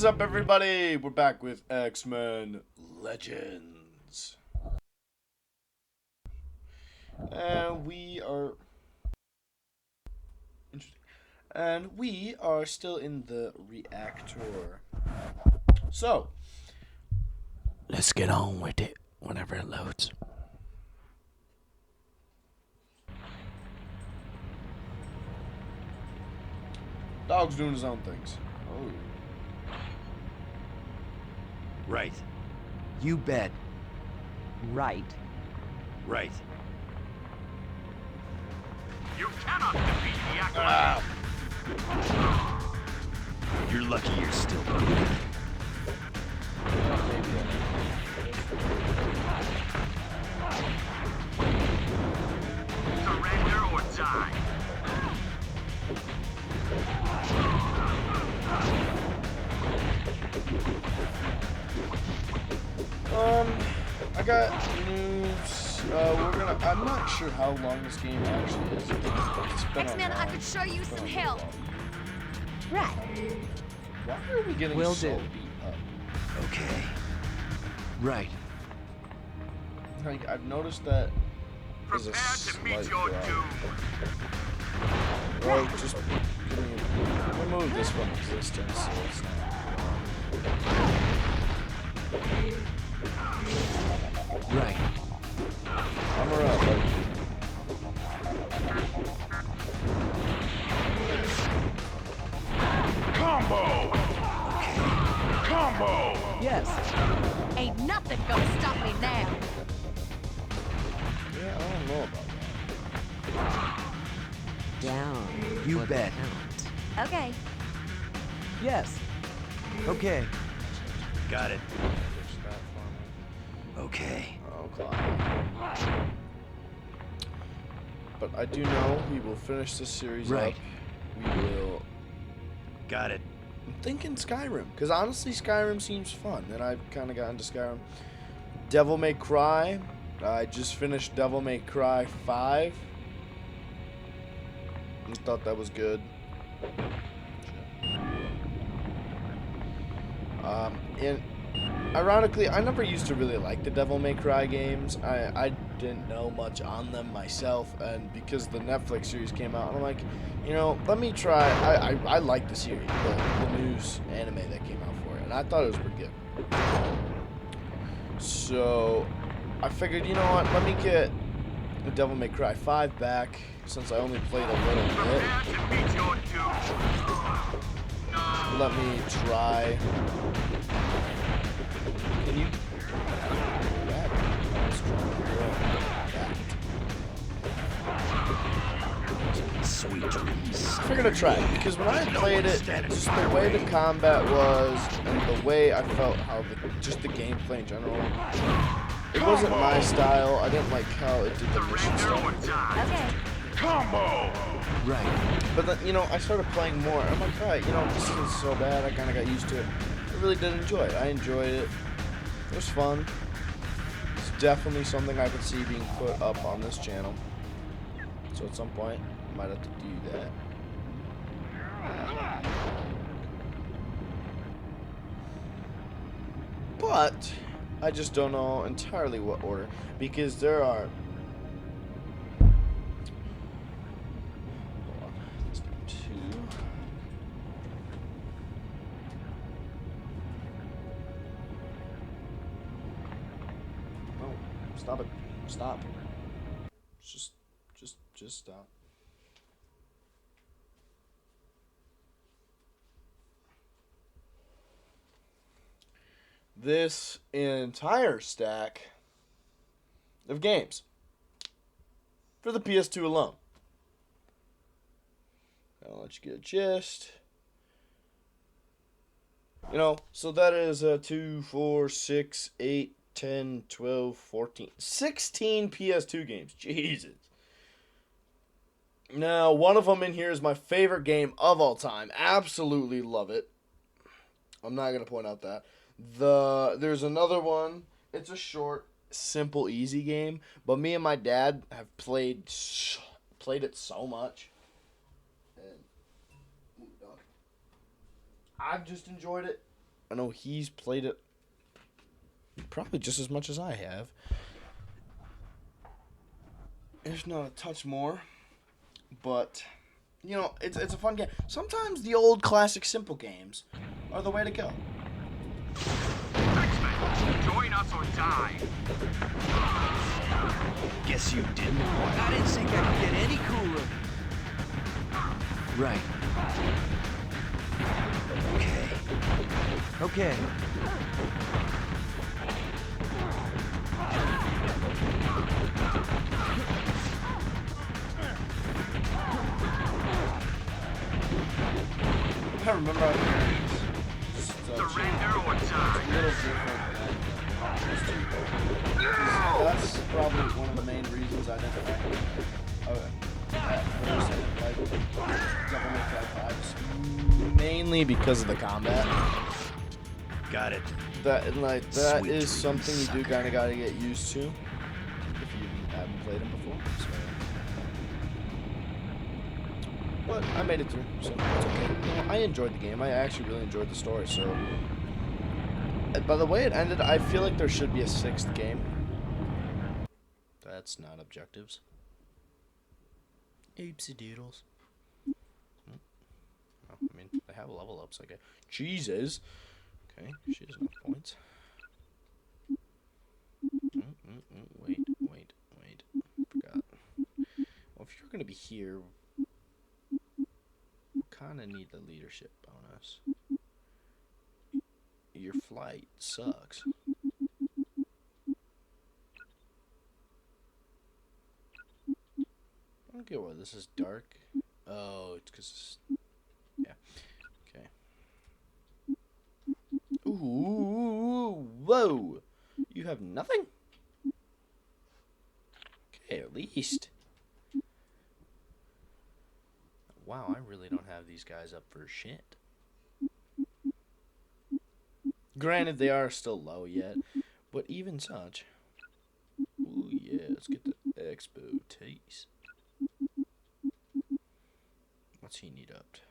is up, everybody? We're back with X-Men Legends. And we are... Interesting. And we are still in the reactor. So, let's get on with it whenever it loads. Dog's doing his own things. Oh. Right. You bet. Right. Right. You cannot defeat the Acolyte! You're lucky you're still breathing. Surrender or die! I got news. I'm not sure how long this game actually is. It's been X-Men, I online. could show you It's been some a help. while. Right. Why are we getting Will so do. beat up? Okay. Right. Like, I've noticed that there's a Prepare to meet slight your drop. doom! Well, just remove this from existence. So it's not. Right. Armor up, buddy. Combo! Combo! Yes. Ain't nothing gonna stop me now. Yeah, I don't know about that. Down. You for the bet. count. Okay. Yes. Okay. Got it. Fix that for Okay. me. Okay. But I do know we will finish this series Right. up. We will. Got it. I'm thinking Skyrim, because honestly, Skyrim seems fun, and I've kind of gotten into Skyrim. Devil May Cry. I just finished Devil May Cry 5. I thought that was good. And ironically, I never used to really like the Devil May Cry games. I didn't know much on them myself, and because the Netflix series came out, I'm like, you know, let me try. I like the series, the news anime that came out for it, and I thought it was pretty good. So I figured, you know what, let me get the Devil May Cry 5 back, since I only played a little bit. Prepare to meet your doom! Let me try. Can you? Sweet dreams. We're gonna try it, because when I played it, just the way the combat was and the way I felt how just the gameplay in general, it wasn't my style. I didn't like how it did the mission Surrender or stuff. die! Okay. Combo! Right. But then, you know, I started playing more. I'm like, alright, you know, this isn't so bad. I kind of got used to it. I really did enjoy it. I enjoyed it. It was fun. It's definitely something I could see being put up on this channel. So at some point, I might have to do that. But I just don't know entirely what order, because there are. Hold on, let's do 2. No, stop it! Stop! Just stop. This entire stack of games for the PS2 alone. I'll let you get a gist. You know, so that is 2, 4, 6, 8, 10, 12, 14, 16 PS2 games. Jesus. Now, one of them in here is my favorite game of all time. Absolutely love it. I'm not going to point out that. There's another one. It's a short, simple, easy game. But me and my dad have played it so much. And I've just enjoyed it I know he's played it probably just as much as I have. If not a touch more. But, you know, it's a fun game. Sometimes the old classic simple games are the way to go. X-Men, join us or die. Guess you didn't. I didn't think I could get any cooler. Right. Okay. Okay. I remember how Surrender or die. a little different than that's probably one of the main reasons I never like Devil May Cry 5, mainly because of the combat. Got it. That that Sweet is something you do sucker. kind of got to get used to if you haven't played them before. So. But I made it through, so it's okay. You know, I enjoyed the game. I actually really enjoyed the story. So, by the way it ended, I feel like there should be a 6th game. That's not objectives. Oopsie doodles. Oh, I mean, they have level ups, I guess. Jesus. Okay, she has enough points. Wait. Forgot. Well, if you're gonna be here, we kinda need the leadership bonus. Your flight sucks. I don't get why this is dark. Oh, it's because. Yeah. Okay. Ooh, whoa! You have nothing? Okay, at least. Wow, I really don't have these guys up for shit. Granted, they are still low yet, but even such. Ooh, yeah, let's get the expertise. What's he need up to?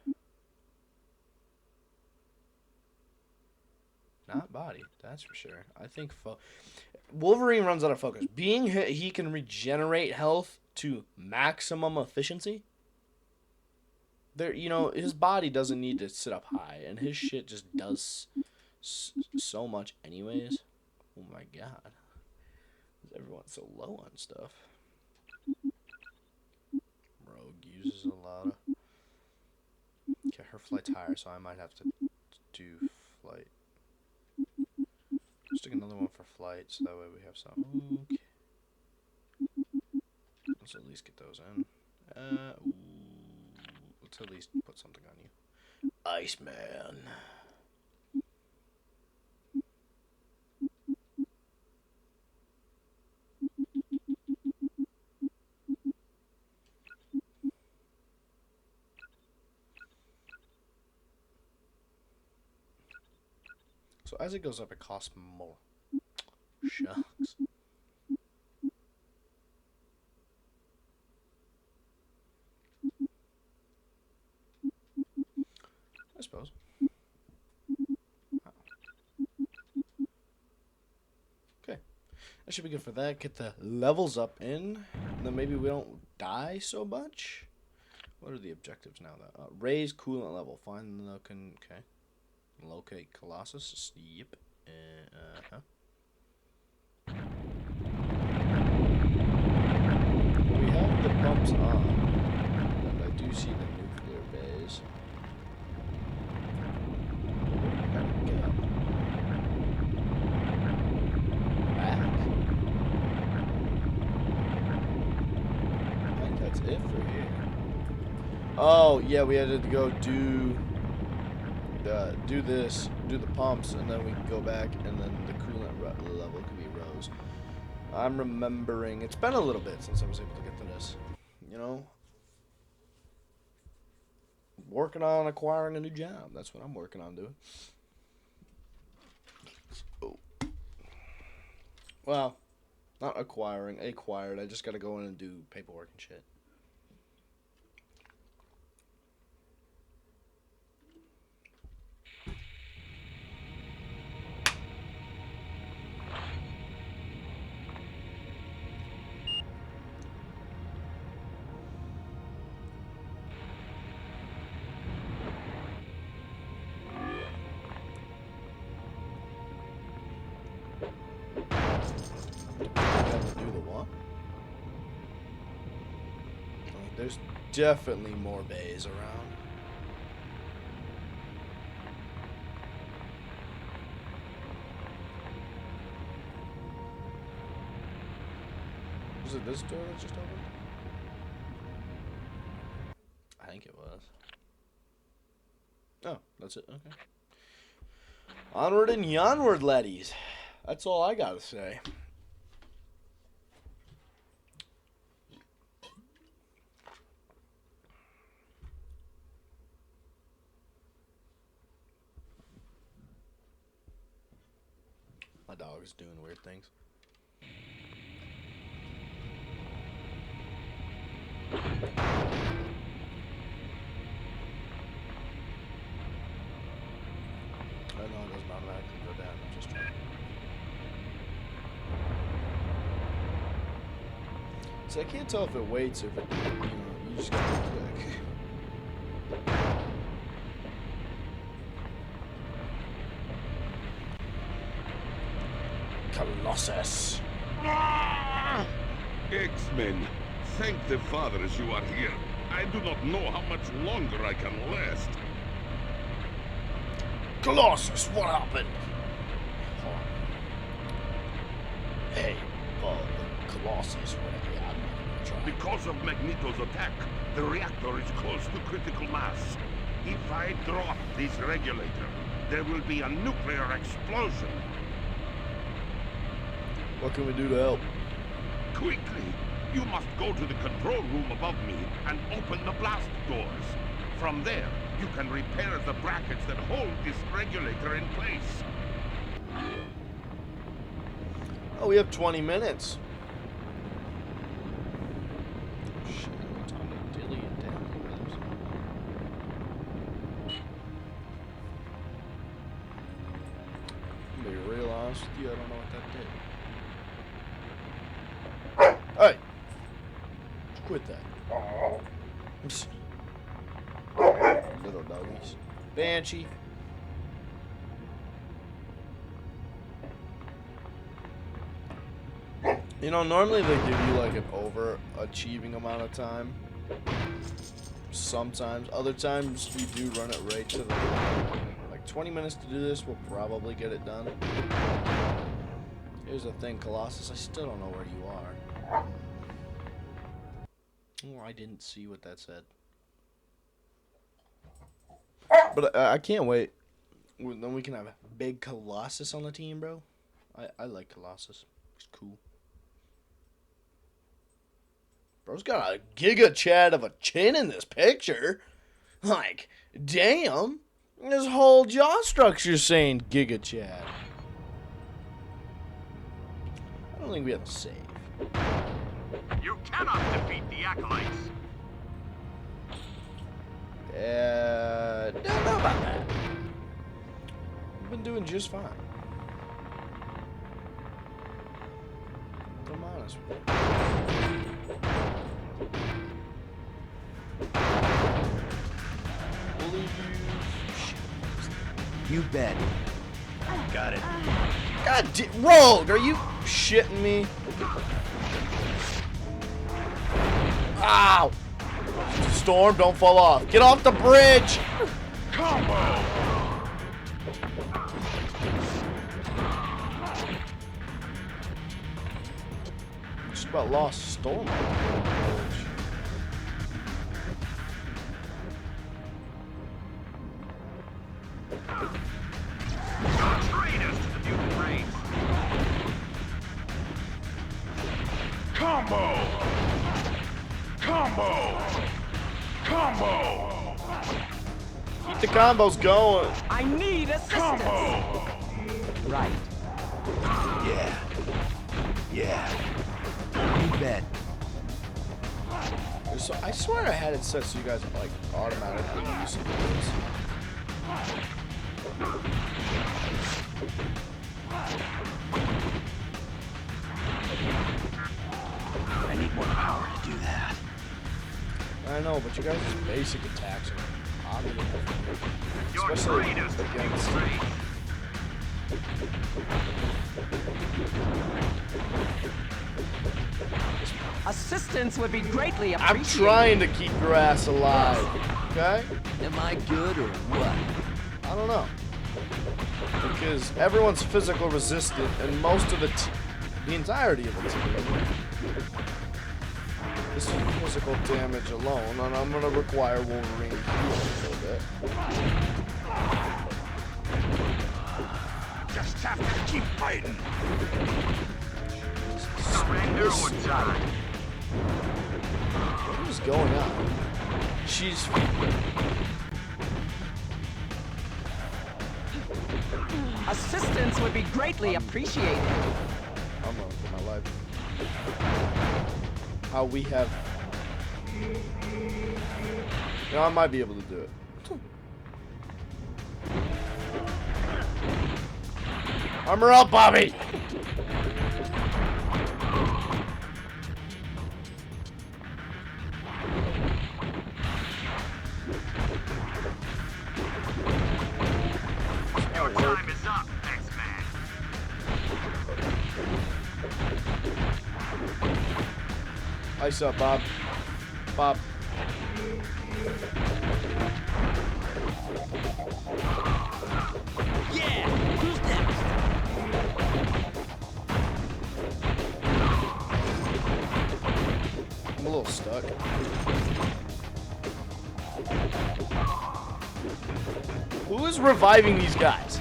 Not body, that's for sure. I think Wolverine runs out of focus. Being hit, he can regenerate health to maximum efficiency. There, you know, his body doesn't need to sit up high, and his shit just does so much anyways. Oh my god. Everyone's so low on stuff. Rogue uses a lot of... Okay, her flight's higher, so I might have to do flight. Stick another one for flight, so that way we have some. Okay. Let's at least get those in. Ooh, let's at least put something on you. Iceman. So as it goes up, it costs more. Shucks. I suppose. Wow. Okay. That should be good for that. Get the levels up in. And then maybe we don't die so much. What are the objectives now, though? Raise coolant level. Find the... Okay. Locate Colossus. Yep. We have the pumps on. And I do see the nuclear bays. Where do we gotta go? Back? I think that's it for here. Oh, yeah, we had to go do the pumps, and then we can go back, and then the coolant level can be rose. I'm remembering, it's been a little bit since I was able to get to this, you know? Working on acquiring a new job, that's what I'm working on doing. Oh. Well, not acquiring, acquired, I just gotta go in and do paperwork and shit. Who the what? Oh, there's definitely more bays around. Was it this door that just opened? I think it was. Oh, that's it. Okay. Onward and yonward, laddies. That's all I gotta say. My dog is doing weird things. I know it doesn't automatically go down. I'm just trying. So I can't tell if it waits or if it, you just gotta click. Colossus. X-Men, thank the fathers you are here. I do not know how much longer I can last. Colossus, what happened? Hey, Colossus, what happened? Because of Magneto's attack, the reactor is close to critical mass. If I drop this regulator, there will be a nuclear explosion. What can we do to help? Quickly, you must go to the control room above me and open the blast doors. From there, you can repair the brackets that hold this regulator in place. Oh, we have 20 minutes. Shit, I'm talking to Dilly and Dan. I'm gonna be real honest with you, I don't know what that did. Hey! Quit that. Little doggies. Banshee. You know, normally they give you like an overachieving amount of time. Sometimes. Other times you do run it right to the... Like 20 minutes to do this, we'll probably get it done. Here's the thing, Colossus, I still don't know where you are. Oh, I didn't see what that said. But I can't wait. Then we can have a big Colossus on the team, bro. I like Colossus. He's cool. Bro's got a giga chad of a chin in this picture. Like, damn. His whole jaw structure's saying giga chad. I don't think we have to save. You cannot defeat the Acolytes. Don't know about that. We've been doing just fine. If I'm honest with you. You bet. Got it. God Rogue, are you shitting me? Ow! Storm, don't fall off. Get off the bridge! Combo! Just about lost Storm on the bridge. Traitors to the mutant race. Combo! Combo! Combo! Keep the combos going. I need assistance. Combo! Right. Yeah. Yeah. You bet. So I swear I had it set so you guys like automatically use some of this. I need more power to do that. I know, but you guys' basic attacks are oddly enough. You're Especially traitors to the against... mutant race. Assistance would be greatly I'm appreciated. trying to keep your ass alive. Okay? Am I good or what? I don't know. Because everyone's physical resistant, and most of the entirety of the team is physical damage alone, and I'm gonna require Wolverine to heal a little bit. Just have to keep fighting. Surrender or die. What is going on? She's... Assistance would be greatly appreciated. I'm running for my life. How we have... You know, I might be able to do it. Armor up, Bobby! Your time is up, X-Man. Ice up, Bob. Bob. Yeah! Who's next? I'm a little stuck. Who is reviving these guys?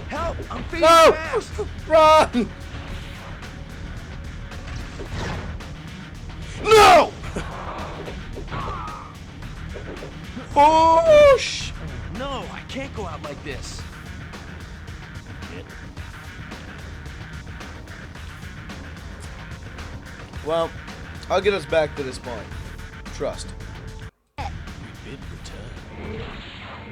Help! I'm feeding No! fast! Run! No! Push! No, I can't go out like this. Well, I'll get us back to this point. Trust. We bid return.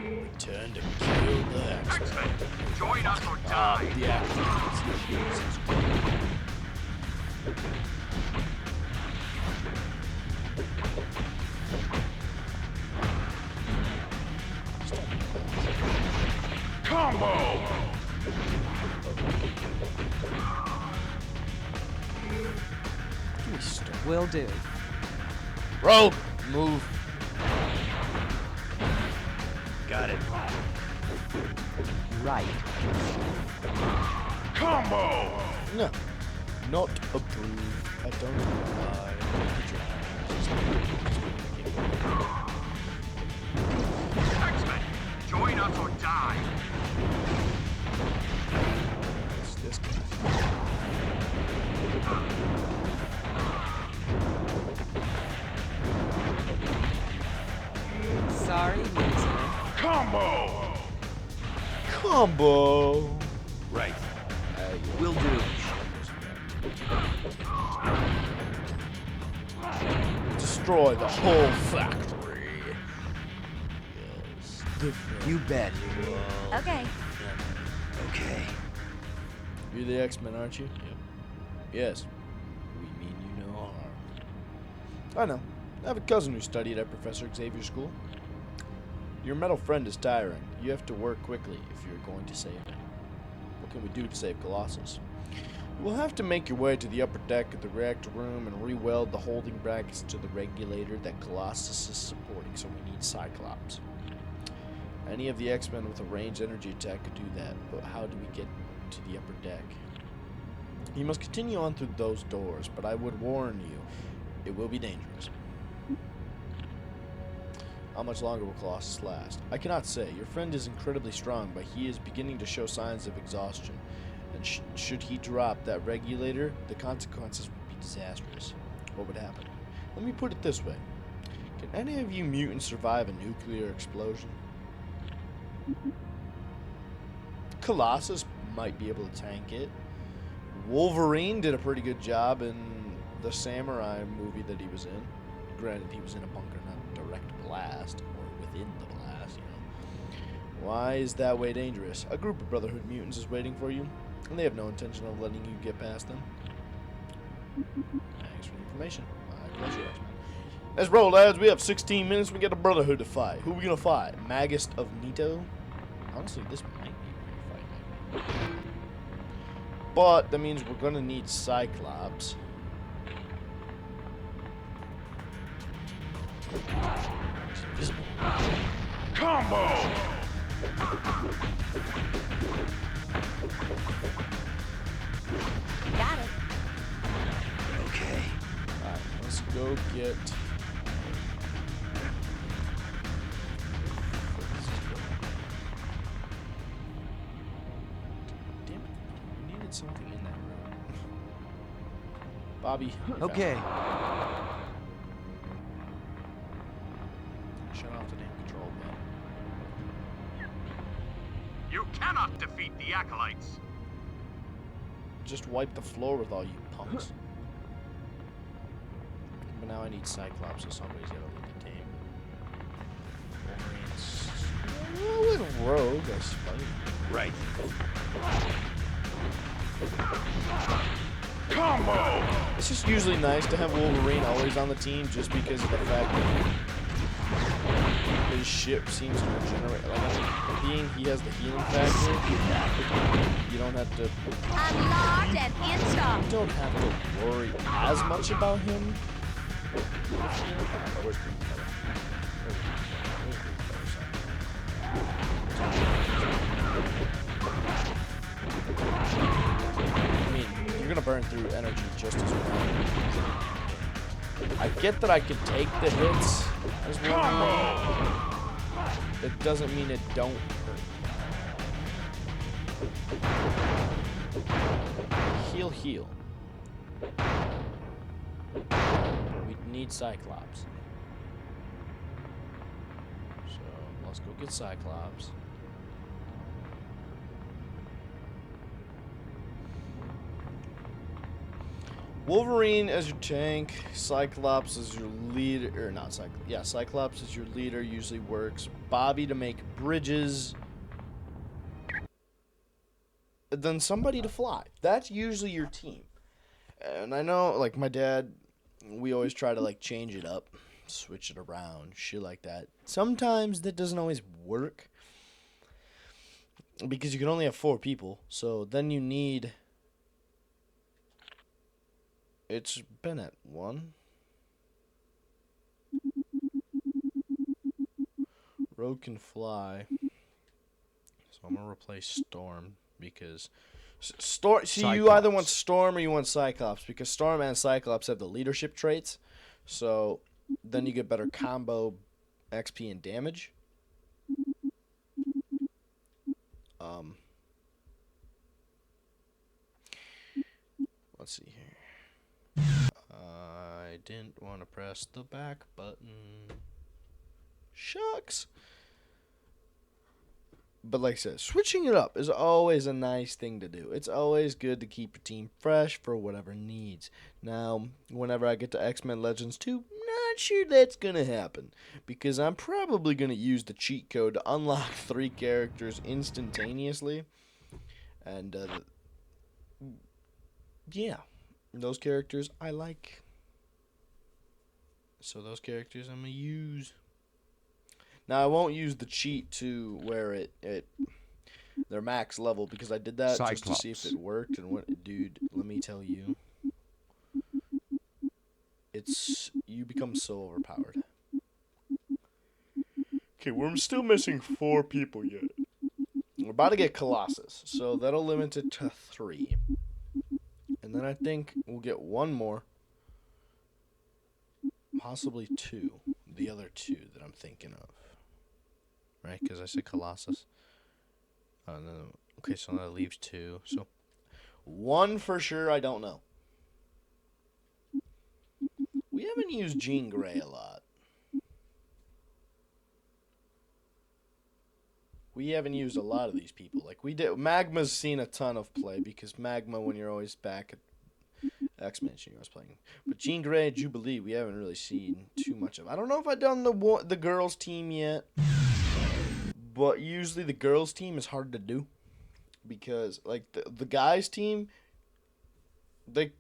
Return to kill the X-Men. X-Men, join us or die. The X-Men. Combo! Will do. Rogue, move. Got it. Right. Combo! No, not approved. I don't know why. X-Men, join us or die. What's this guy? Sorry, loser. Combo! Combo. Right. Will do. Destroy the whole factory. Yes. You bet. Okay. Okay. You're the X-Men, aren't you? Yep. Yes. We mean you no harm. I know. I have a cousin who studied at Professor Xavier's school. Your metal friend is tiring. You have to work quickly if you're going to save him. What can we do to save Colossus? You will have to make your way to the upper deck of the reactor room and re-weld the holding brackets to the regulator that Colossus is supporting, so we need Cyclops. Any of the X-Men with a ranged energy attack could do that, but how do we get to the upper deck? You must continue on through those doors, but I would warn you, it will be dangerous. How much longer will Colossus last? I cannot say. Your friend is incredibly strong, but he is beginning to show signs of exhaustion. And should he drop that regulator, the consequences would be disastrous. What would happen? Let me put it this way. Can any of you mutants survive a nuclear explosion? Colossus might be able to tank it. Wolverine did a pretty good job in the Samurai movie that he was in. Granted, he was in a bunker, not a direct blast, or within the blast, you know. Why is that way dangerous? A group of Brotherhood mutants is waiting for you, and they have no intention of letting you get past them. Thanks for the information. My pleasure, X-Men. Let's roll, lads. We have 16 minutes. We got a brotherhood to fight. Who are we gonna fight? Magist of Nito? Honestly, this might be a great fight. But that means we're gonna need Cyclops. He's invisible. Combo! Got it. Okay. Alright, let's go get. Damn it. We needed something in that room. Bobby. Okay. Shut off the damn control button. You cannot defeat the acolytes. Just wipe the floor with all you punks. But now I need Cyclops, so somebody's gotta lead the team. Wolverine's a little rogue, I suppose. Right. Combo! It's just usually nice to have Wolverine always on the team, just because of the fact that his ship seems to regenerate. Like, being he has the healing factor, you don't have to. Unlocked and in stock. You don't have to worry as much about him. Where's Green Feather? Where's Green Feather? I mean, you're gonna burn through energy just as well. I get that I can take the hits as well. It doesn't mean it don't hurt. Heal, heal. We need Cyclops. So let's go get Cyclops. Wolverine as your tank, Cyclops as your leader, or not Cyclops, yeah, Cyclops as your leader usually works. Bobby to make bridges. Then somebody to fly. That's usually your team. And I know, like, my dad, we always try to, like, change it up, switch it around, shit like that. Sometimes that doesn't always work. Because you can only have 4 people. So then you need... It's been at 1. Rogue can fly. So I'm going to replace Storm because... Storm. See, you either want Storm or you want Cyclops because Storm and Cyclops have the leadership traits. So then you get better combo XP and damage. Let's see here. I didn't want to press the back button. Shucks. But like I said, switching it up is always a nice thing to do. It's always good to keep your team fresh for whatever needs. Now, whenever I get to X-Men Legends 2, not sure that's going to happen. Because I'm probably going to use the cheat code to unlock 3 characters instantaneously. And, yeah. Those characters I like. So those characters I'm going to use. Now, I won't use the cheat to where they're max level because I did that just to see if it worked. And what, dude, let me tell you, you become so overpowered. Okay, we're still missing 4 people yet. We're about to get Colossus, so that'll limit it to 3. And then I think we'll get 1 more, possibly 2. The other 2 that I'm thinking of. Right, because I said Colossus. Okay, so that leaves 2. So 1 for sure, I don't know. We haven't used Jean Grey a lot. We haven't used a lot of these people. Like we did, Magma's seen a ton of play because Magma, when you're always back at X-Men, you're always playing. But Jean Grey and Jubilee, we haven't really seen too much of. I don't know if I've done the girls team yet. But usually the girls' team is hard to do because, like, the guys' team, they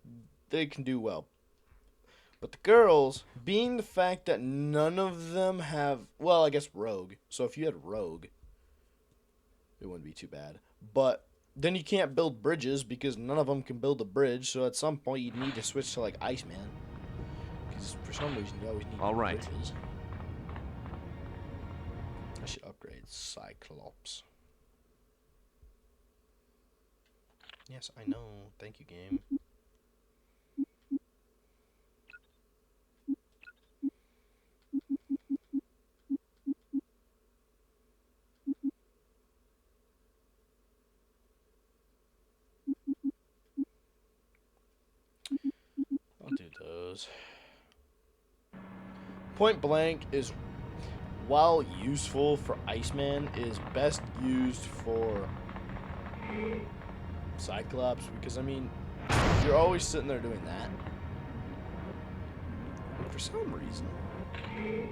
can do well. But the girls, being the fact that none of them have, well, I guess Rogue. So if you had Rogue, it wouldn't be too bad. But then you can't build bridges because none of them can build a bridge. So at some point you'd need to switch to like Iceman. Because for some reason you always need bridges. I should upgrade Cyclops. Yes, I know. Thank you, game. I'll do those. Point Blank is, while useful for Iceman, is best used for Cyclops, because I mean, you're always sitting there doing that. And for some reason, he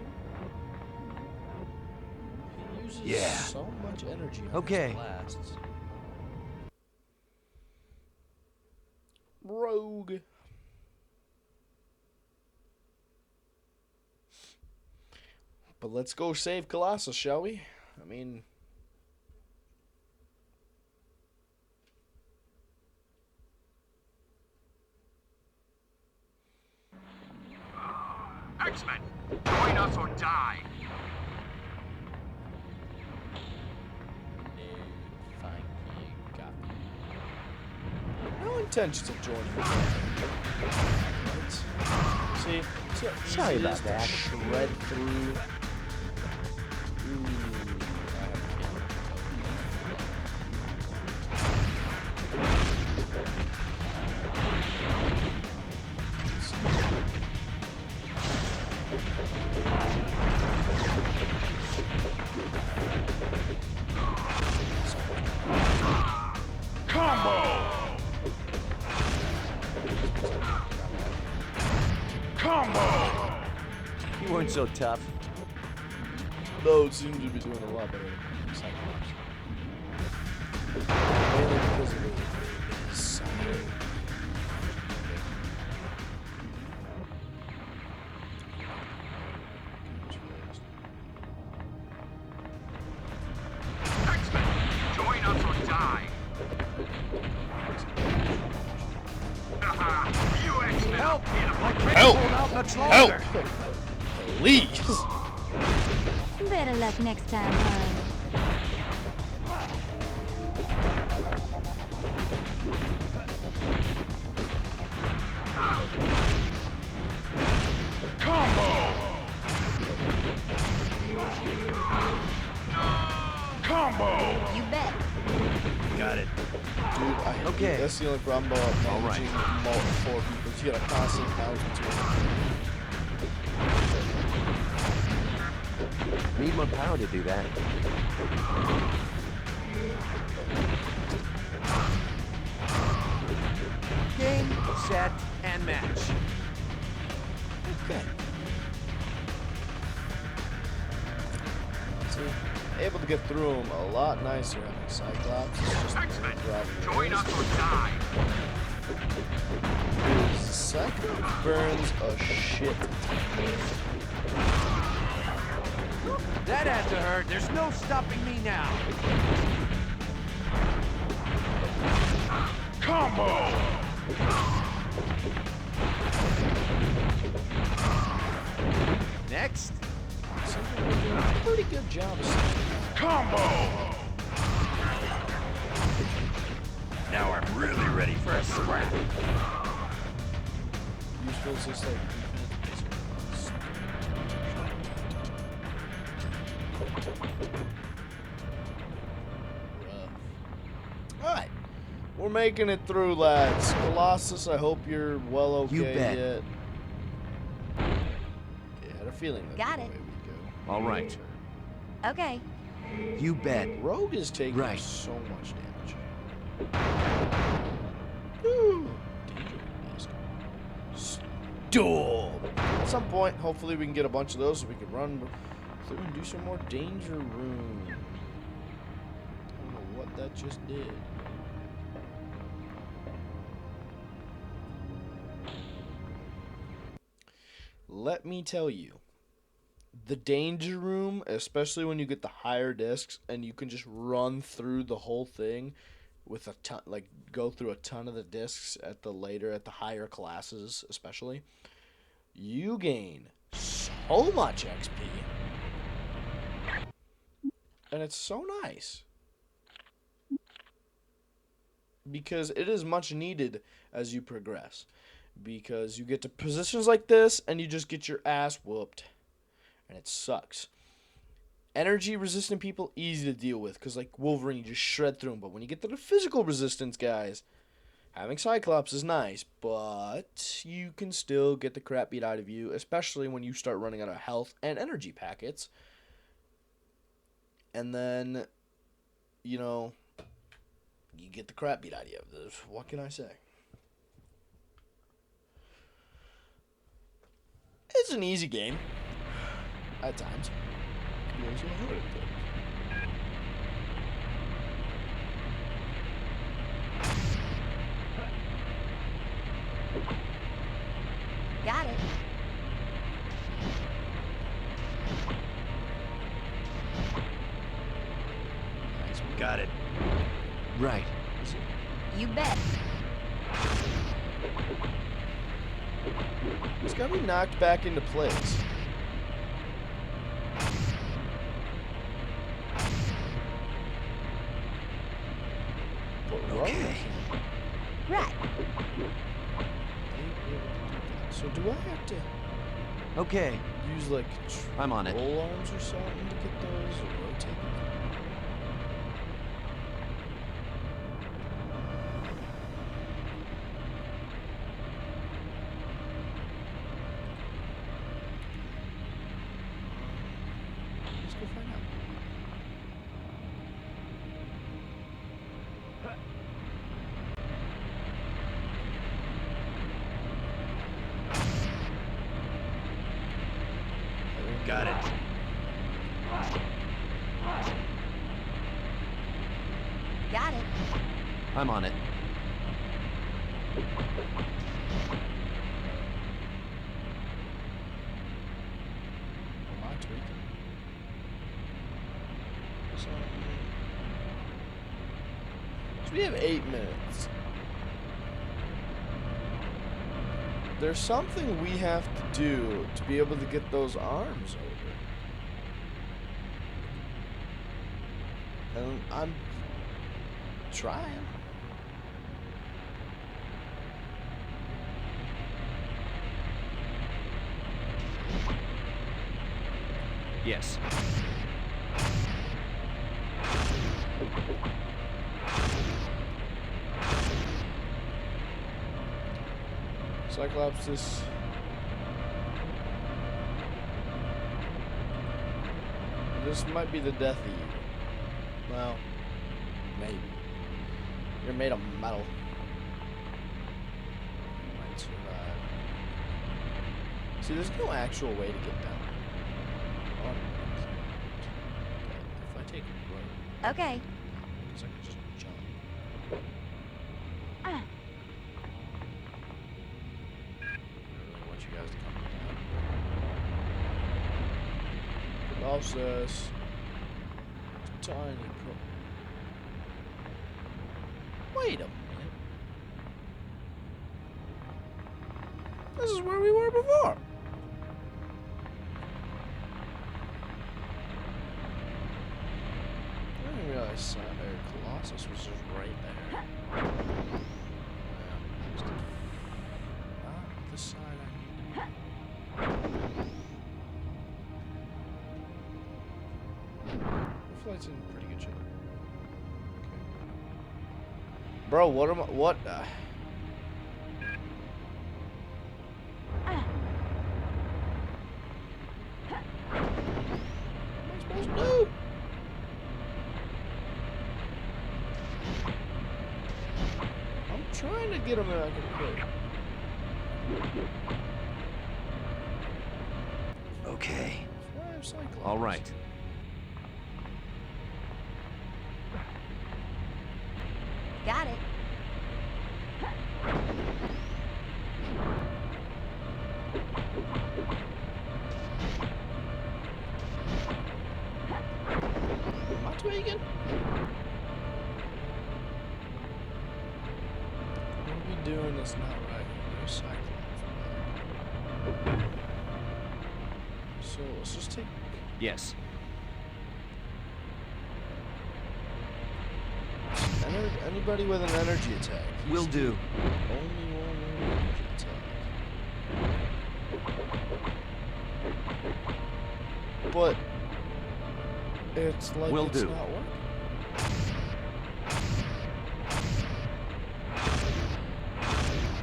uses so much energy on his blasts. Rogue. But let's go save Colossus, shall we? I mean... X-Men, join us or die. Fine, you got me. No intentions of joining. See, Sorry about that. Shred through. Ooh, I have a camera. You weren't so tough. No, it seems to be doing a lot better than Cyclops. Mainly because of his side. X-Men, join us or die. You X-Men. Help! My crate Help! won't out much Help! longer. Please! Better luck next time, hon. You bet. Got it. Dude, Okay. that's the only problem about managing four people. You gotta constantly bounce between them. Need more power to do that. Game, set, and match. Okay. See, able to get through them a lot nicer having Cyclops. It's just X-Men, the join us or die. Cyclops burns a shit. That had to hurt. There's no stopping me now. Next. We're doing a pretty good job of Now I'm really ready for a scrap. useful. It's just like alright. We're making it through, lads. Colossus, I hope you're well okay You bet. yet. Yeah, I had a feeling that Got the it. way we go. All right. Okay. You bet. Rogue is taking Right. so much damage. Woo. Danger mask. Storm. At some point, hopefully we can get a bunch of those so we can run through and do some more danger room. I don't know what that just did. let me tell you, the danger room, especially when you get the higher discs and you can just run through the whole thing with a ton, like go through a ton of the discs at the higher classes, especially, you gain so much XP. And it's so nice. Because it is much needed as you progress. Because you get to positions like this and you just get your ass whooped. And it sucks. Energy resistant people, easy to deal with. Because like Wolverine, you just shred through them. But when you get to the physical resistance guys, having Cyclops is nice. But you can still get the crap beat out of you. Especially when you start running out of health and energy packets. And then, you know, you get the crap beat out of you. What can I say? It's an easy game. At times. It can be also hard at times. Got it. Nice. Got it. Right. You bet. It's got to be knocked back into place. Okay. Right. So do I have to Okay. use like I'm on it. roll arms or something to get those or rotate them? Let's go find out. Got it. Got it. I'm on it. Am I tweaking? So we have 8 minutes. There's something we have to do to be able to get those arms over. And I'm trying. Yes. Cyclops, this might be the death of you. Well, maybe. You're made of metal. You might survive. See, there's no actual way to get down. If I take a road, Okay. because I could just jump. Ah. I really want you guys to come down. Colossus. Tiny pro. Wait a minute. This is where we were before. I didn't realize Colossus was just right there. Not the side I need. The flight's in pretty good shape. Okay. Bro, what am I? What? What am I supposed to do? I'm trying to get him in. I can quit. Okay. Why I have Cyclops? All right. Got it. Reagan? What are we doing that's not right? There's Cyclops. So let's just take Yes. anybody with an energy attack. Will do. Only one energy attack. But it's like Will it's do. not working.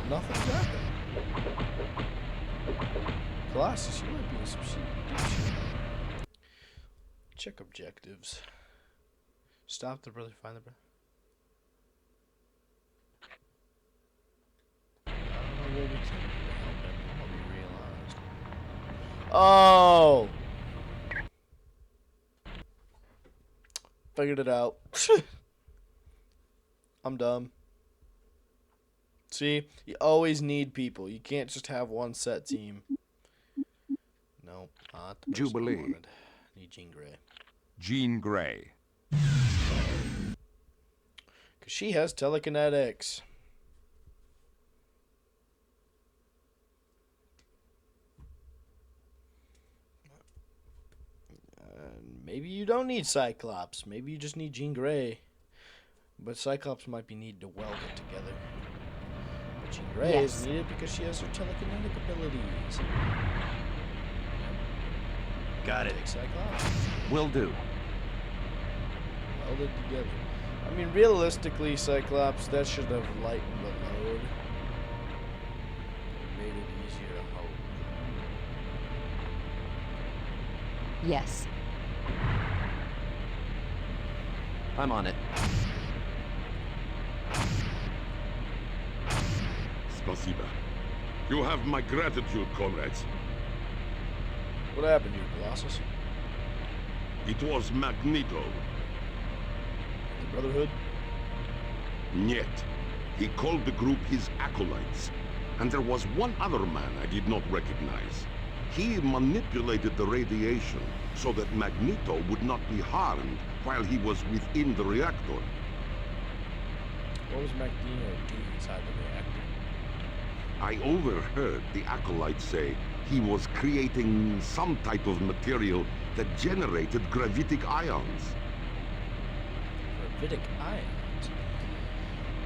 Nothing's happening. Colossus, you might be in some shit. Check objectives. Stop the brother, find the brother. I don't know what we can do to help him. What we realized. Oh! Figured it out. I'm dumb. See, you always need people. You can't just have one set team. Nope, not the person I Jubilee. wanted. Need Jean Grey. Jean Grey. Because she has telekinetics. Maybe you don't need Cyclops. Maybe you just need Jean Grey. But Cyclops might be needed to weld it together. But Jean Grey is needed because she has her telekinetic abilities. Got it. Take Cyclops. Will do. Welded together. I mean, realistically, Cyclops, that should have lightened the load. Made it easier to hold. Yes. I'm on it. Spasiba. You have my gratitude, comrades. What happened here, Colossus? It was Magneto. The Brotherhood? Niet. He called the group his acolytes. And there was one other man I did not recognize. He manipulated the radiation so that Magneto would not be harmed while he was within the reactor. What was Magneto doing inside the reactor? I overheard the acolytes say he was creating some type of material that generated gravitic ions. Gravitic ions?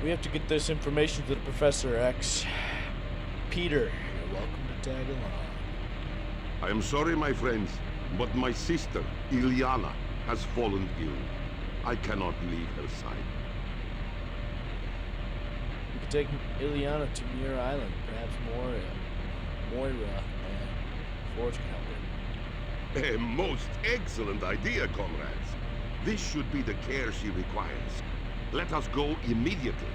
We have to get this information to the Professor X. Peter, you're welcome to tag along. I am sorry, my friends, but my sister, Illyana, has fallen ill. I cannot leave her side. We could take Illyana to Muir Island, perhaps Moira, and Forge can help her. A most excellent idea, comrades. This should be the care she requires. Let us go immediately.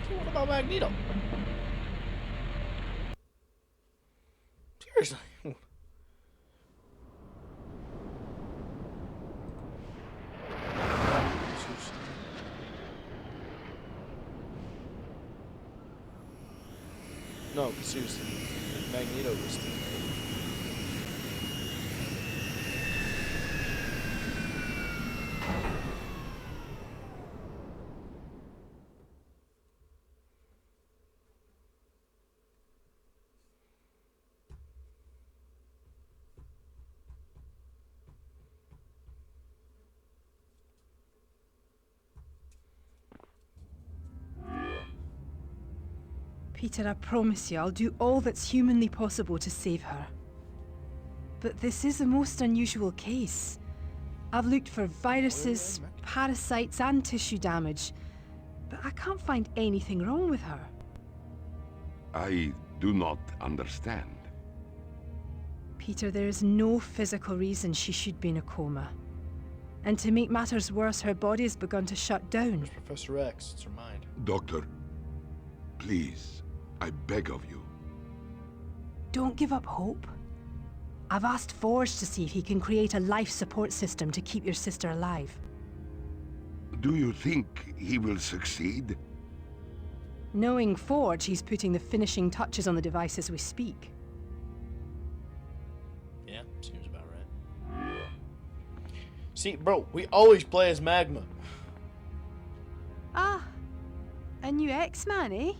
So what about Magneto? Seriously. No, but seriously, Magneto was still there. Peter, I promise you, I'll do all that's humanly possible to save her. But this is a most unusual case. I've looked for viruses, parasites, and tissue damage, but I can't find anything wrong with her. I do not understand. Peter, there is no physical reason she should be in a coma. And to make matters worse, her body has begun to shut down. There's Professor X, it's her mind. Doctor, please, I beg of you. Don't give up hope. I've asked Forge to see if he can create a life support system to keep your sister alive. Do you think he will succeed? Knowing Forge, he's putting the finishing touches on the device as we speak. Yeah, seems about right. See, bro, we always play as Magma. Ah, a new X-Man, eh?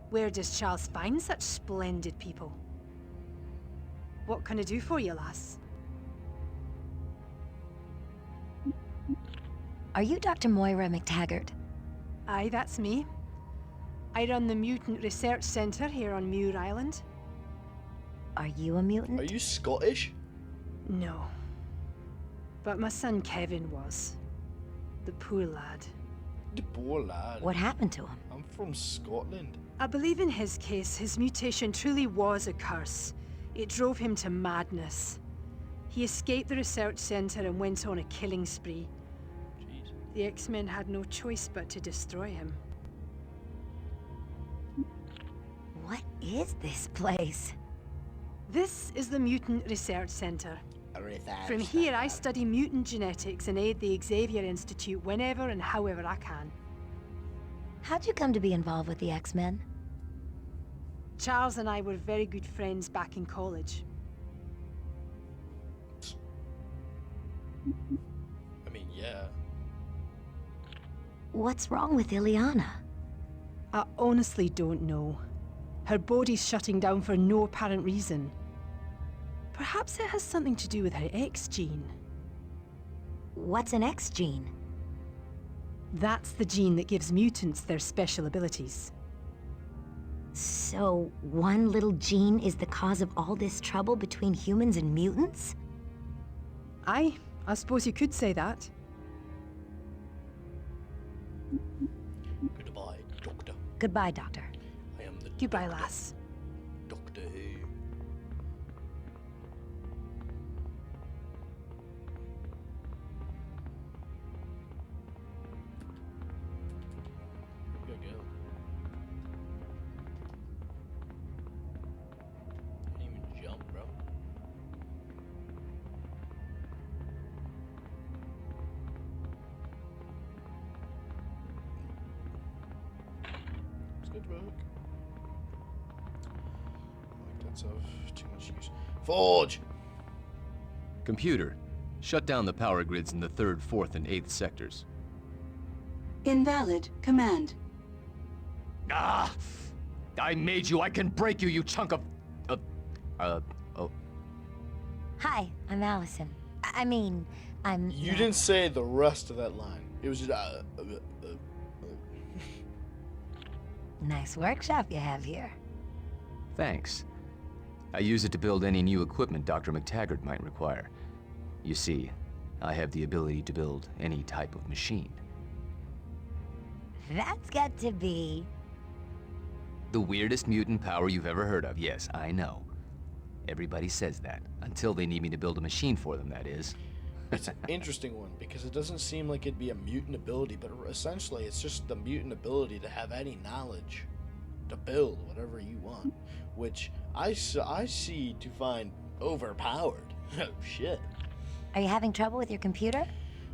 Where does Charles find such splendid people? What can I do for you, lass? Are you Dr. Moira McTaggart? Aye, that's me. I run the Mutant Research Centre here on Muir Island. Are you a mutant? Are you Scottish? No. But my son Kevin was. The poor lad. The poor lad. What happened to him? I'm from Scotland. I believe in his case, his mutation truly was a curse. It drove him to madness. He escaped the research centre and went on a killing spree. Jeez. The X-Men had no choice but to destroy him. What is this place? This is the Mutant Research Centre. A research From here, I centre. study mutant genetics and aid the Xavier Institute whenever and however I can. How'd you come to be involved with the X-Men? Charles and I were very good friends back in college. I mean, yeah. What's wrong with Ileana? I honestly don't know. Her body's shutting down for no apparent reason. Perhaps it has something to do with her X gene. What's an X gene? That's the gene that gives mutants their special abilities. So, one little gene is the cause of all this trouble between humans and mutants? Aye, I suppose you could say that. Goodbye, Doctor. Goodbye, Doctor. I am the Goodbye, lass. Doctor Who. Good girl. Can't even jump, bro. It's good work. Like that's of too much use. Forge! Computer, shut down the power grids in the 3rd, 4th, and 8th sectors. Invalid command. Ah! I made you. I can break you, you chunk of... oh. Hi, I'm Allison. I mean, I'm... You didn't say the rest of that line. It was just Nice workshop you have here. Thanks. I use it to build any new equipment Dr. McTaggart might require. You see, I have the ability to build any type of machine. That's got to be... The weirdest mutant power you've ever heard of, yes, I know. Everybody says that, until they need me to build a machine for them, that is. It's an interesting one because it doesn't seem like it'd be a mutant ability, but essentially it's just the mutant ability to have any knowledge to build whatever you want, which I see to find overpowered. Oh shit. Are you having trouble with your computer?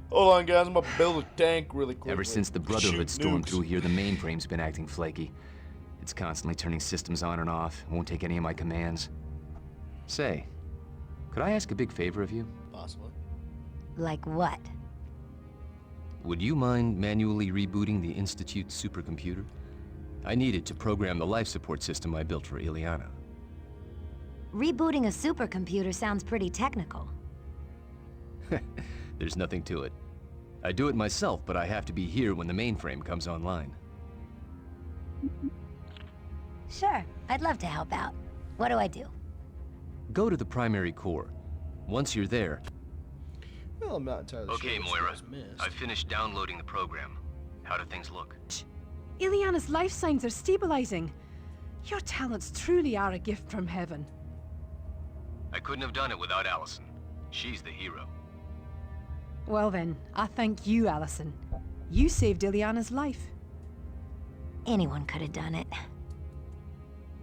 Hold on, guys. I'm gonna build a tank really quick. Ever since the Brotherhood stormed through here, the mainframe's been acting flaky. It's constantly turning systems on and off, won't take any of my commands. Say, could I ask a big favor of you? Possibly. Like what? Would you mind manually rebooting the Institute's supercomputer? I need it to program the life support system I built for Ileana. Rebooting a supercomputer sounds pretty technical. There's nothing to it. I do it myself, but I have to be here when the mainframe comes online. Sure, I'd love to help out. What do I do? Go to the primary core. Once you're there... Well, I'm not entirely sure. Okay, what you Moira. guys missed. I've finished downloading the program. How do things look? Ileana's life signs are stabilizing. Your talents truly are a gift from heaven. I couldn't have done it without Allison. She's the hero. Well then, I thank you, Allison. You saved Ileana's life. Anyone could have done it.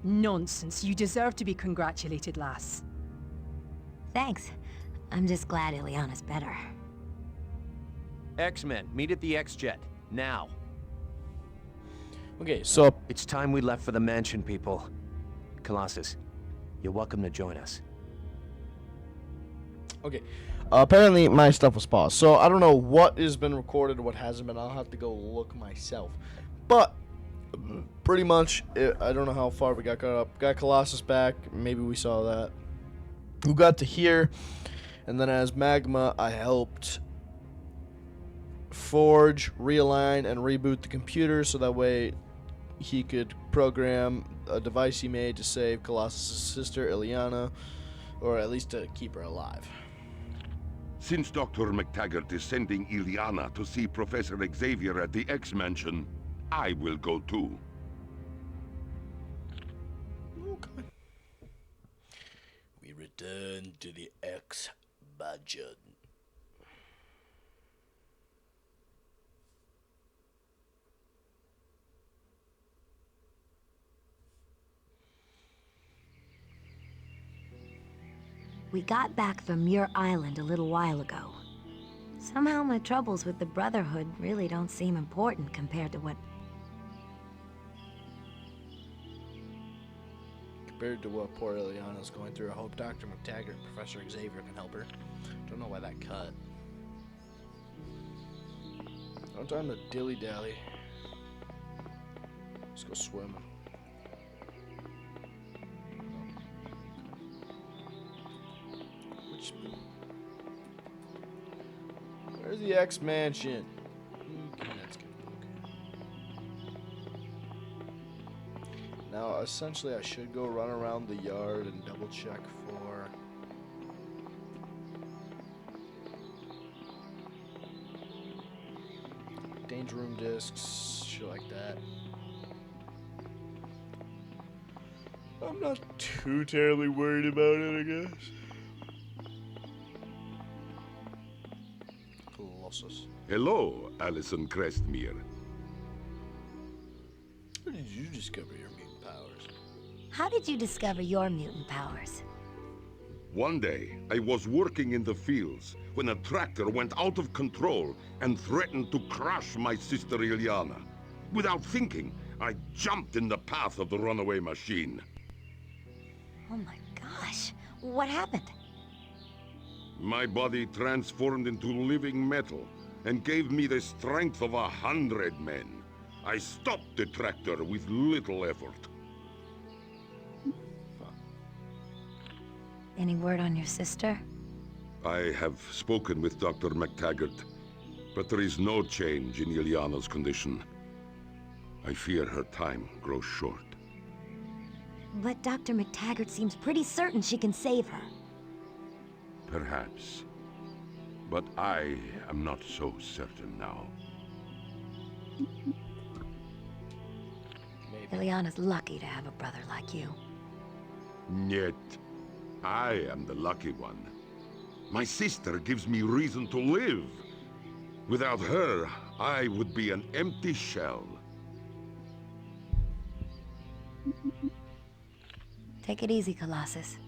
Nonsense. You deserve to be congratulated, lass. Thanks. I'm just glad Ileana's better. X-Men, meet at the X-Jet. Now. Okay, so It's time we left for the mansion, people. Colossus, you're welcome to join us. Okay. Apparently, my stuff was paused. So, I don't know what has been recorded or what hasn't been. I'll have to go look myself. But, pretty much, I don't know how far we got caught up. Got Colossus back. Maybe we saw that. We got to here. And then as Magma, I helped forge, realign, and reboot the computer so that way he could program a device he made to save Colossus' sister, Ileana, or at least to keep her alive. Since Dr. McTaggart is sending Ileana to see Professor Xavier at the X-Mansion, I will go too. Okay. We return to the X-Mansion. We got back from Muir Island a little while ago. Somehow my troubles with the Brotherhood really don't seem important compared to what... Compared to what poor Ileana's going through, I hope Dr. McTaggart and Professor Xavier can help her. Don't know why that cut. No time to dilly-dally. Let's go swim. Where's the X-Mansion? Okay, that's good. Okay. Now, essentially, I should go run around the yard and double check for... danger room discs, shit like that. I'm not too terribly worried about it, I guess. Colossus. Hello, Alison Crestmere. How did you discover your mutant powers? How did you discover your mutant powers? One day, I was working in the fields when a tractor went out of control and threatened to crush my sister Ileana. Without thinking, I jumped in the path of the runaway machine. Oh my gosh, what happened? My body transformed into living metal and gave me the strength of 100 men. I stopped the tractor with little effort. Any word on your sister? I have spoken with Dr. McTaggart, but there is no change in Ileana's condition. I fear her time grows short. But Dr. McTaggart seems pretty certain she can save her. Perhaps. But I am not so certain now. Ileana's lucky to have a brother like you. Yet, I am the lucky one. My sister gives me reason to live. Without her, I would be an empty shell. Take it easy, Colossus.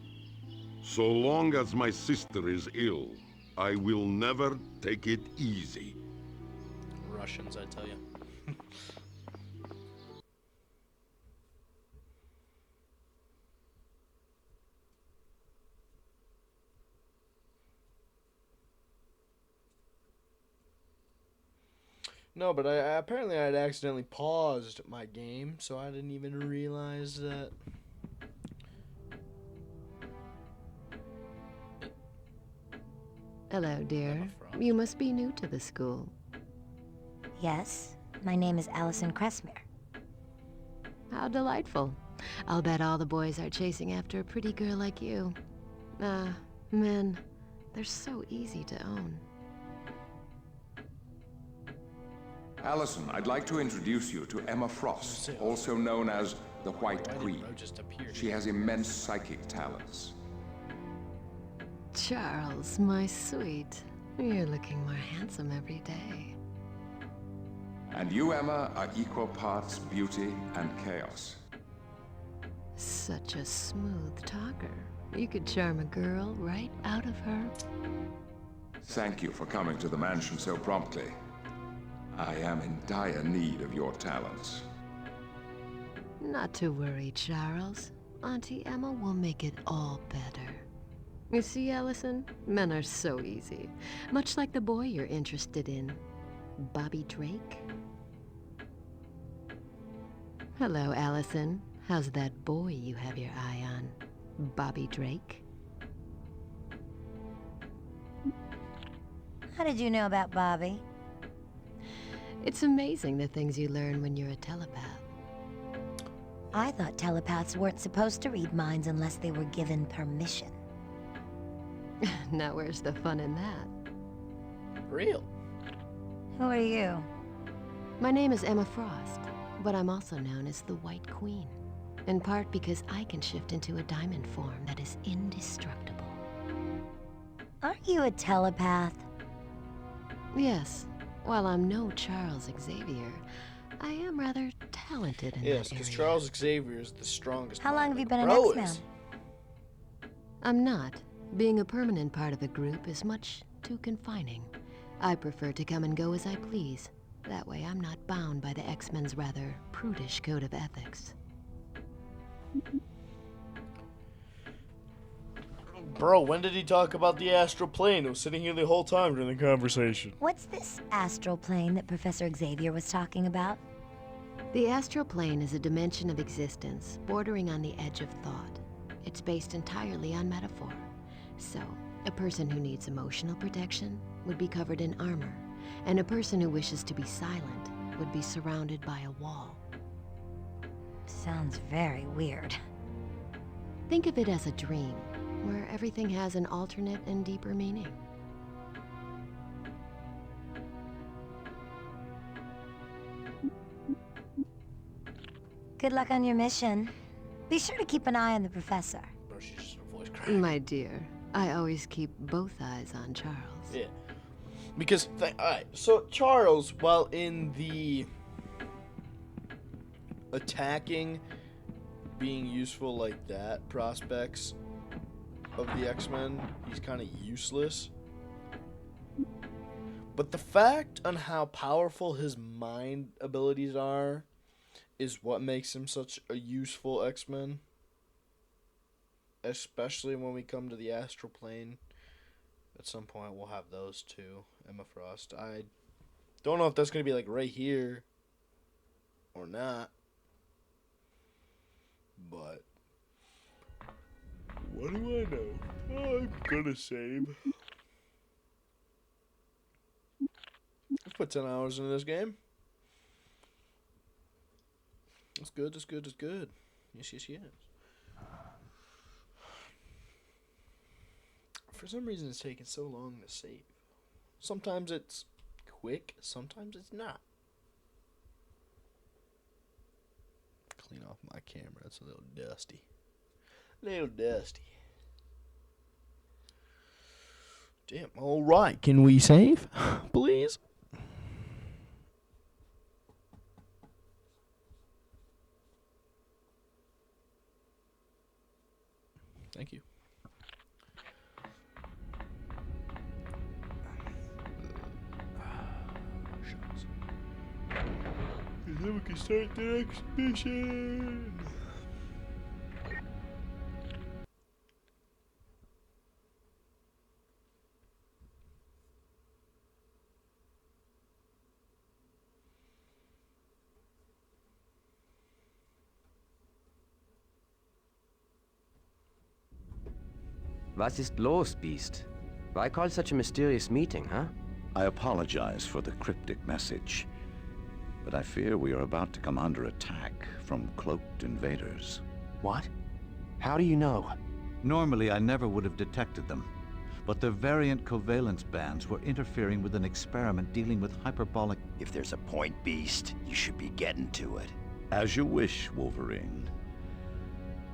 So long as my sister is ill, I will never take it easy. Russians, I tell you. No, but apparently I had accidentally paused my game, so I didn't even realize that. Hello, dear. You must be new to the school. Yes, my name is Alison Crestmere. How delightful. I'll bet all the boys are chasing after a pretty girl like you. Men, they're so easy to own. Allison, I'd like to introduce you to Emma Frost, also known as the White Queen. She has immense psychic talents. Charles, my sweet. You're looking more handsome every day. And you, Emma, are equal parts beauty and chaos. Such a smooth talker. You could charm a girl right out of her. Thank you for coming to the mansion so promptly. I am in dire need of your talents. Not to worry, Charles. Auntie Emma will make it all better. You see, Allison? Men are so easy. Much like the boy you're interested in. Bobby Drake? Hello, Allison. How's that boy you have your eye on? Bobby Drake? How did you know about Bobby? It's amazing the things you learn when you're a telepath. I thought telepaths weren't supposed to read minds unless they were given permission. Now where's the fun in that? Real. Who are you? My name is Emma Frost, but I'm also known as the White Queen. In part because I can shift into a diamond form that is indestructible. Aren't you a telepath? Yes. While I'm no Charles Xavier, I am rather talented in Yes, that because area. Charles Xavier is the strongest. How long have you been an Bro X-Man? is. I'm not. Being a permanent part of a group is much too confining. I prefer to come and go as I please. That way I'm not bound by the X-Men's rather prudish code of ethics. Bro, when did he talk about the astral plane? It was sitting here the whole time during the conversation. What's this astral plane that Professor Xavier was talking about? The astral plane is a dimension of existence bordering on the edge of thought. It's based entirely on metaphor. So, a person who needs emotional protection would be covered in armor, and a person who wishes to be silent would be surrounded by a wall. Sounds very weird. Think of it as a dream, where everything has an alternate and deeper meaning. Good luck on your mission. Be sure to keep an eye on the professor. Bro, she's just her voice crying. My dear, I always keep both eyes on Charles. Yeah. Because, alright, so Charles, while in the attacking, being useful like that prospects of the X-Men, he's kind of useless. But the fact on how powerful his mind abilities are is what makes him such a useful X-Men. Especially when we come to the astral plane. At some point we'll have those two, Emma Frost. I don't know if that's going to be like right here or not. But what do I know? I'm gonna save. I've put 10 hours into this game. It's good, it's good, it's good. Yes, yes, yes. For some reason it's taking so long to save. Sometimes it's quick, sometimes it's not. Clean off my camera, it's a little dusty. Little dusty. Damn, alright, can we save? Please? Thank you. And then we can start the next mission. Was ist los, Beast? Why call such a mysterious meeting, huh? I apologize for the cryptic message, but I fear we are about to come under attack from cloaked invaders. What? How do you know? Normally, I never would have detected them, but their variant covalence bands were interfering with an experiment dealing with hyperbolic... If there's a point, Beast, you should be getting to it. As you wish, Wolverine.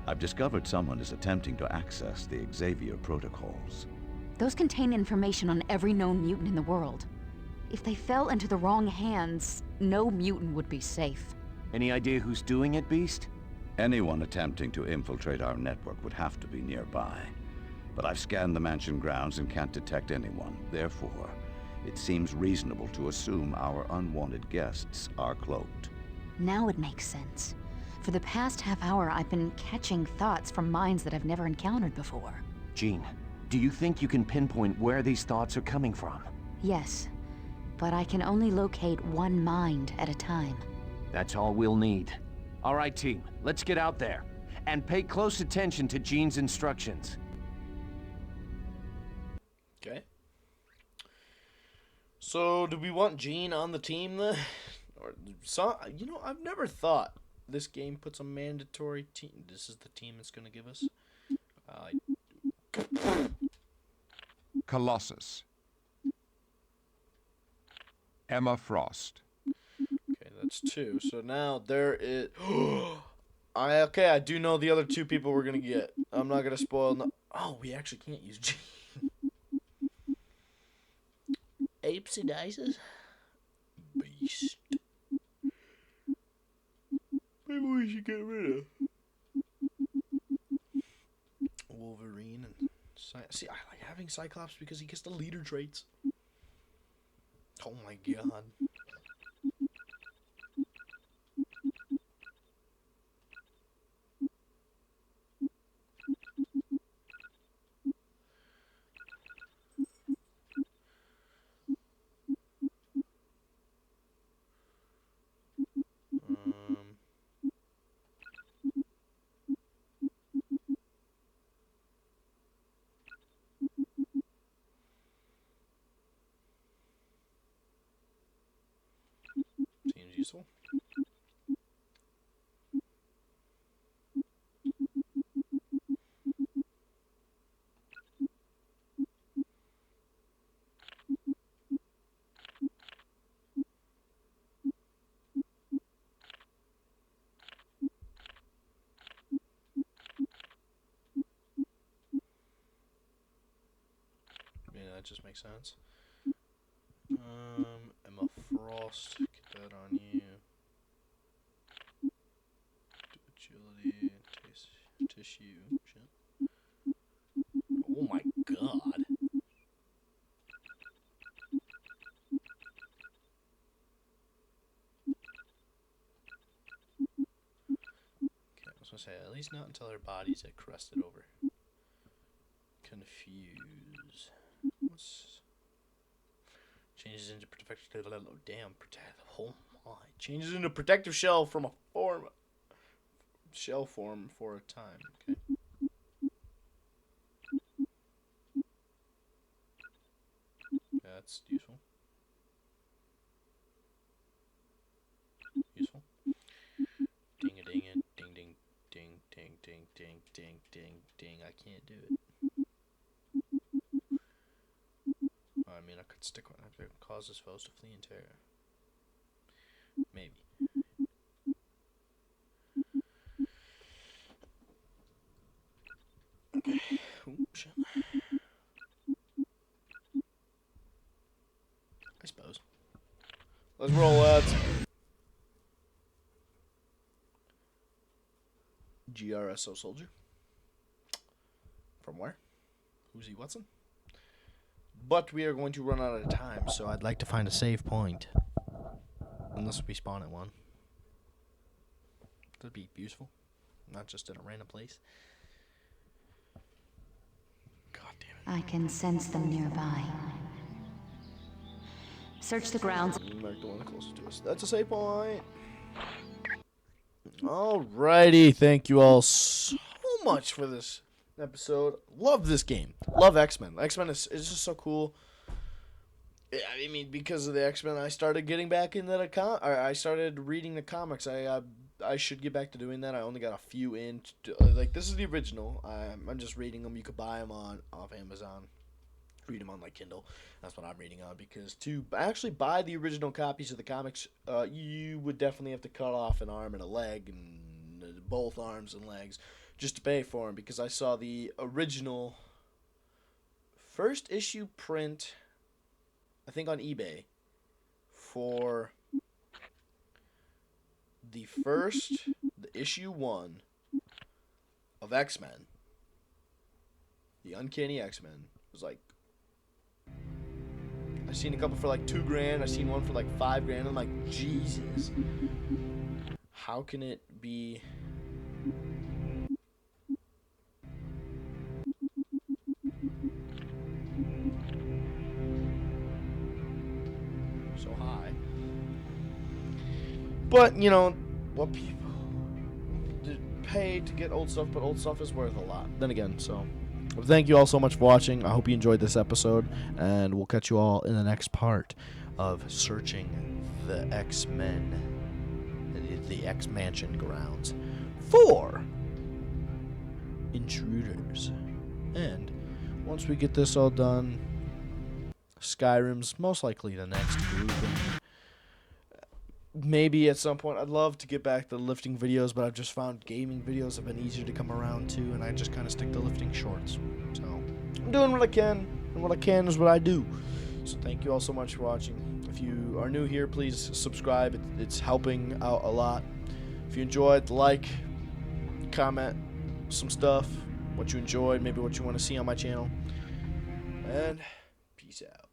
I've discovered someone is attempting to access the Xavier protocols. Those contain information on every known mutant in the world. If they fell into the wrong hands, no mutant would be safe. Any idea who's doing it, Beast? Anyone attempting to infiltrate our network would have to be nearby. But I've scanned the mansion grounds and can't detect anyone. Therefore, it seems reasonable to assume our unwanted guests are cloaked. Now it makes sense. For the past half hour, I've been catching thoughts from minds that I've never encountered before. Jean, Do you think you can pinpoint where these thoughts are coming from? Yes, but I can only locate one mind at a time. That's all we'll need. All right, team, let's get out there. And pay close attention to Jean's instructions. Okay. So, do we want Jean on the team then? Or so, you know, I've never thought this game puts a mandatory team. This is the team it's going to give us. Colossus. Emma Frost. Okay, that's 2. So now there is. I do know the other 2 people we're gonna get. I'm not gonna spoil. Oh, we actually can't use Jean. Apesy dices. Beast. Maybe we should get rid of Wolverine and see. I like having Cyclops because he gets the leader traits. Oh my god. Seems useful. Yeah, that just makes sense. Emma Frost, get that on you. Agility, tissue, shit. Oh my god. Okay, I was gonna say, at least not until her body's crusted over. Confuse. What's... Changes into protective... Damn, oh my. Changes into protective shell from a form... Shell form for a time. Okay. That's useful. Useful. Ding a ding it. Ding ding. Ding ding ding ding ding ding ding. I can't do it. I mean, I could stick one. I could cause his foes to flee in terror. Maybe. Okay. Ooh, shit. I suppose. Let's roll, lads. GRSO soldier. From where? Who's he, Watson? But we are going to run out of time, so I'd like to find a save point. Unless we spawn at one. That'd be beautiful. Not just in a random place. God damn it. I can sense them nearby. Search the grounds. Mark the one closest to us. That's a save point. Alrighty, thank you all so much for this episode. Love this game. Love X-Men. X-Men is just so cool. I mean, because of the X-Men, I started getting back into the I started reading the comics. I should get back to doing that. I only got a few in. Like, this is the original. I'm just reading them. You could buy them off Amazon. Read them on like Kindle. That's what I'm reading on, because to actually buy the original copies of the comics, you would definitely have to cut off an arm and a leg, and both arms and legs, just to pay for them. Because I saw the original first issue print, I think on eBay, for the issue 1 of X-Men, the Uncanny X-Men, was like, I've seen a couple for like $2,000. I've seen one for like $5,000. I'm like, Jesus, how can it be? But, you know, what people pay to get old stuff, but old stuff is worth a lot. Then again, so thank you all so much for watching. I hope you enjoyed this episode, and we'll catch you all in the next part of searching the X-Men, the X-Mansion grounds for intruders. And once we get this all done, Skyrim's most likely the next group. Maybe at some point, I'd love to get back to lifting videos, but I've just found gaming videos have been easier to come around to, and I just kind of stick to lifting shorts. So I'm doing what I can, and what I can is what I do. So thank you all so much for watching. If you are new here, please subscribe. It's helping out a lot. If you enjoyed, like, comment some stuff, what you enjoyed, maybe what you want to see on my channel. And peace out.